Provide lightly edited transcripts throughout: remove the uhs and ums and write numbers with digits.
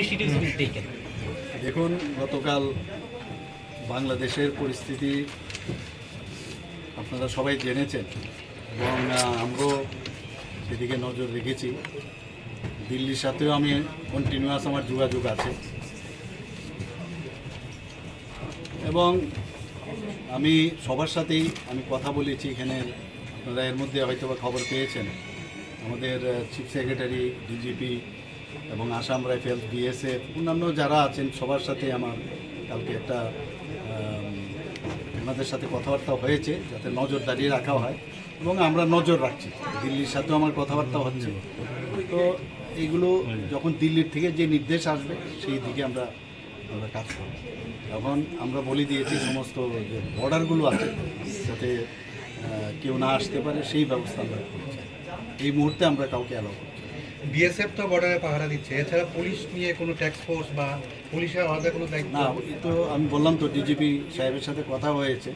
initiatives been taken? দেখুন, গতকাল বাংলাদেশের পরিস্থিতি আপনারা সবাই জেনেছেন এবং আমরাও সেদিকে নজর রেখেছি। দিল্লির সাথেও আমি কন্টিনিউয়াস আমার যোগাযোগ আছে এবং আমি সবার সাথেই আমি কথা বলেছি। এখানে আপনারা এর মধ্যে হয়তো বা খবর পেয়েছেন, আমাদের চিফ সেক্রেটারি, ডিজিপি এবং আসাম রাইফেলস, বিএসএফ, অন্যান্য যারা আছেন সবার সাথে আমার কালকে একটা ওনাদের সাথে কথাবার্তা হয়েছে যাতে নজরদারি রাখা হয় এবং আমরা নজর রাখছি। দিল্লির সাথেও আমার কথাবার্তা হচ্ছে। তো এইগুলো যখন দিল্লির থেকে যে নির্দেশ আসবে সেই দিকে আমরা কাজ করব। এখন আমরা বলে দিয়েছি সমস্ত যে বর্ডারগুলো আছে যাতে কেউ না আসতে পারে সেই ব্যবস্থা আমরা করছি। এই মুহূর্তে আমরা কাউকে অ্যালাউ করছি। বিএসএফ তো বর্ডারে পাহারা দিচ্ছে, এছাড়া পুলিশ নিয়ে কোনো ট্যাক্স ফোর্স বা পুলিশের আলাদা কোনো দায়িত্ব? না, তো আমি বললাম তো ডিজিপি সাহেবের সাথে কথা হয়েছে,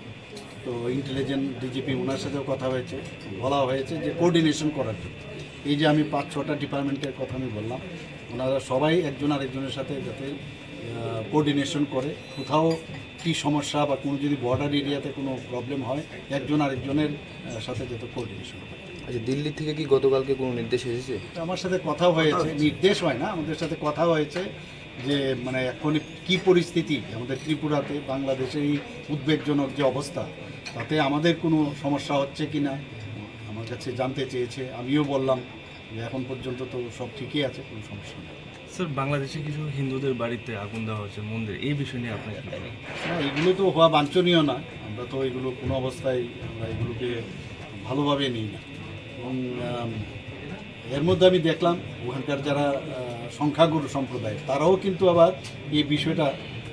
তো ইন্টেলিজেন্ট ডিজিপি ওনার সাথেও কথা হয়েছে, বলা হয়েছে যে কোঅর্ডিনেশন করার জন্য। এই যে আমি 5-6টা ডিপার্টমেন্টের কথা আমি বললাম, ওনারা সবাই একজন আরেকজনের সাথে যাতে কোঅর্ডিনেশন করে, কোথাও কী সমস্যা বা কোনো যদি বর্ডার এরিয়াতে কোনো প্রবলেম হয় একজন আরেকজনের সাথে যাতে কোঅর্ডিনেশন করে। আচ্ছা, দিল্লি থেকে কি গতকালকে কোনো নির্দেশ এসেছে? আমার সাথে কথা হয়েছে, নির্দেশ হয় না, আমাদের সাথে কথা হয়েছে যে মানে এখন কী পরিস্থিতি আমাদের ত্রিপুরাতে, বাংলাদেশে এই উদ্বেগজনক যে অবস্থা, তাতে আমাদের কোনো সমস্যা হচ্ছে কি না আমার কাছে জানতে চেয়েছে। আমিও বললাম যে এখন পর্যন্ত তো সব ঠিকই আছে, কোনো সমস্যা নেই। স্যার, বাংলাদেশে কিছু হিন্দুদের বাড়িতে আগুন দেওয়া হচ্ছে মন্দির, এই বিষয় নিয়ে আপনার কি বলেন? না, এগুলো তো হওয়া বাঞ্ছনীয় না। আমরা তো এগুলো কোনো অবস্থায় আমরা এগুলোকে ভালোভাবে নিই না। এবং এর মধ্যে আমি দেখলাম ওখানকার যারা সংখ্যাগুরু সম্প্রদায় তারাও কিন্তু আবার এই বিষয়টা,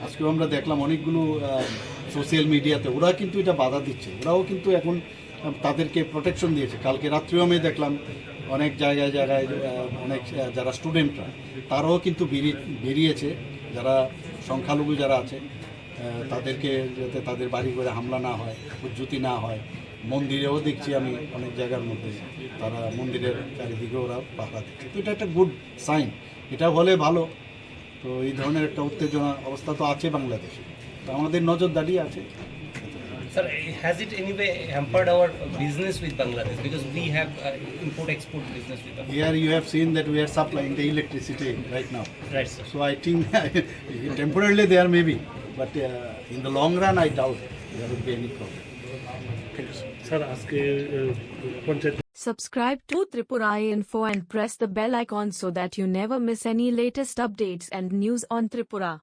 আজকেও আমরা দেখলাম অনেকগুলো সোশ্যাল মিডিয়াতে ওরা কিন্তু এটা বাধা দিচ্ছে। ওরাও কিন্তু এখন তাদেরকে প্রোটেকশন দিয়েছে। কালকে রাত্রেও আমি দেখলাম অনেক জায়গায় জায়গায় অনেক যারা স্টুডেন্টরা তারাও কিন্তু বেরিয়েছে, যারা সংখ্যালঘু যারা আছে তাদেরকে যাতে তাদের বাড়ি করে হামলা না হয়, উজ্জুতি না হয়। মন্দিরেও দেখছি আমি অনেক জায়গার মধ্যে তারা মন্দিরের চারিদিকে ওরা পাহারা দিচ্ছে। তো এটা একটা গুড সাইন, এটা হলে ভালো। তো এই ধরনের একটা উত্তেজনা অবস্থা তো আছে বাংলাদেশে, তো আমাদের নজরদারি আছে। Sir, has it anyway hampered our business with Bangladesh? Because we have import-export business with Bangladesh. Here you have seen that we are supplying the electricity right now. Right, sir. So I think temporarily there may be, but in the long run I doubt there would be any problem. Sir, আজকে panchayat Subscribe to Tripura Info and press the bell icon so that you never miss any latest updates and news on Tripura.